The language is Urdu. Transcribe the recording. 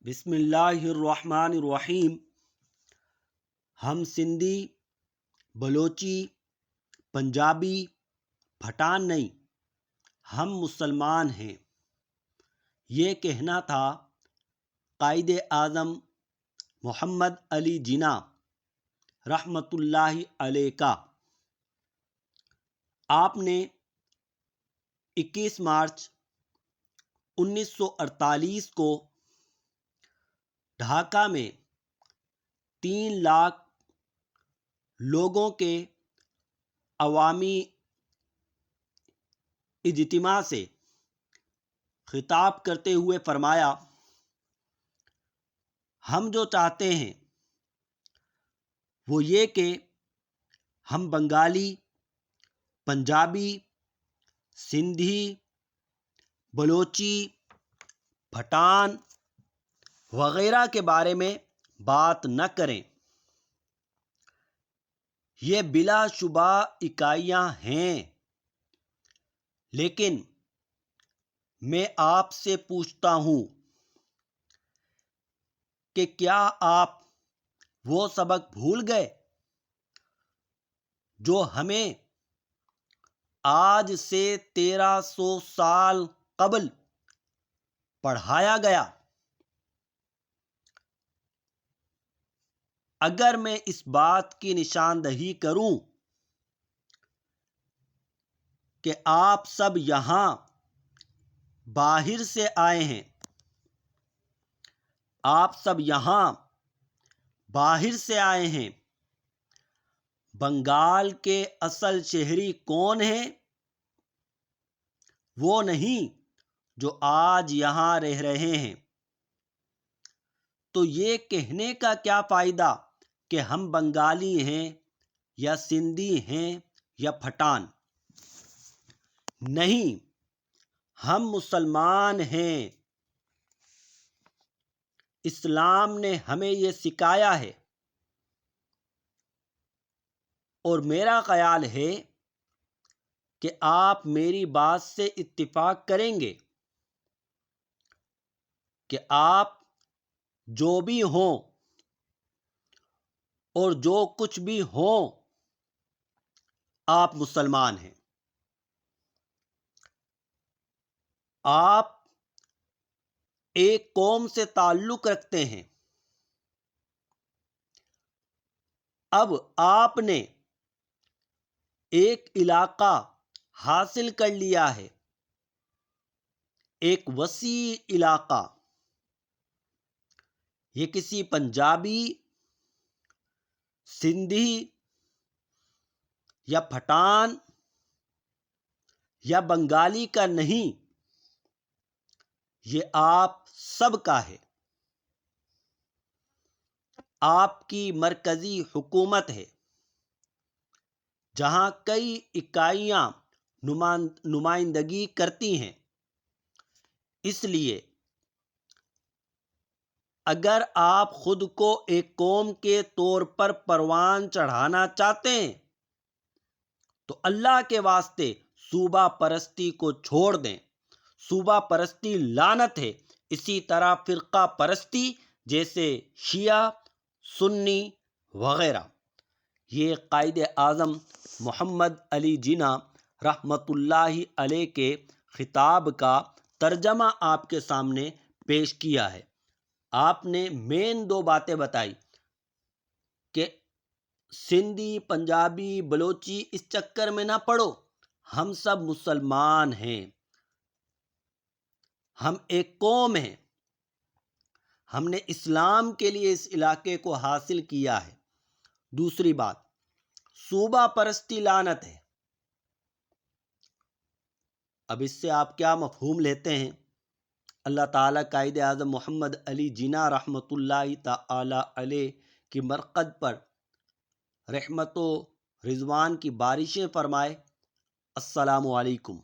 بسم اللہ الرحمن الرحیم۔ ہم سندھی، بلوچی، پنجابی، پٹھان نہیں، ہم مسلمان ہیں، یہ کہنا تھا قائد اعظم محمد علی جناح رحمۃ اللہ علیہ کا۔ آپ نے 21 مارچ 1948 کو ڈھاکہ میں 3 لاکھ لوگوں کے عوامی اجتماع سے خطاب کرتے ہوئے فرمایا، ہم جو چاہتے ہیں وہ یہ کہ ہم بنگالی، پنجابی، سندھی، بلوچی، پٹھان وغیرہ کے بارے میں بات نہ کریں۔ یہ بلا شبہ اکائیاں ہیں، لیکن میں آپ سے پوچھتا ہوں کہ کیا آپ وہ سبق بھول گئے جو ہمیں آج سے 1300 سال قبل پڑھایا گیا؟ اگر میں اس بات کی نشاندہی کروں کہ آپ سب یہاں باہر سے آئے ہیں، بنگال کے اصل شہری کون ہیں؟ وہ نہیں جو آج یہاں رہ رہے ہیں۔ تو یہ کہنے کا کیا فائدہ کہ ہم بنگالی ہیں یا سندھی ہیں یا پٹھان؟ نہیں، ہم مسلمان ہیں۔ اسلام نے ہمیں یہ سکھایا ہے، اور میرا خیال ہے کہ آپ میری بات سے اتفاق کریں گے کہ آپ جو بھی ہوں اور جو کچھ بھی ہوں، آپ مسلمان ہیں۔ آپ ایک قوم سے تعلق رکھتے ہیں۔ اب آپ نے ایک علاقہ حاصل کر لیا ہے، ایک وسیع علاقہ۔ یہ کسی پنجابی، سندھی یا پٹھان یا بنگالی کا نہیں، یہ آپ سب کا ہے۔ آپ کی مرکزی حکومت ہے، جہاں کئی اکائیاں نمائندگی کرتی ہیں۔ اس لیے اگر آپ خود کو ایک قوم کے طور پر پروان چڑھانا چاہتے ہیں تو اللہ کے واسطے صوبہ پرستی کو چھوڑ دیں۔ صوبہ پرستی لعنت ہے۔ اسی طرح فرقہ پرستی جیسے شیعہ، سنی وغیرہ۔ یہ قائد اعظم محمد علی جناح رحمۃ اللہ علیہ کے خطاب کا ترجمہ آپ کے سامنے پیش کیا ہے۔ آپ نے مین 2 باتیں بتائی کہ سندھی، پنجابی، بلوچی اس چکر میں نہ پڑو، ہم سب مسلمان ہیں، ہم ایک قوم ہیں، ہم نے اسلام کے لیے اس علاقے کو حاصل کیا ہے۔ دوسری بات، صوبہ پرستی لعنت ہے۔ اب اس سے آپ کیا مفہوم لیتے ہیں؟ اللہ تعالیٰ قائد اعظم محمد علی جناح رحمۃ اللہ تعالی علیہ کی مرقد پر رحمت و رضوان کی بارشیں فرمائے۔ السلام علیکم۔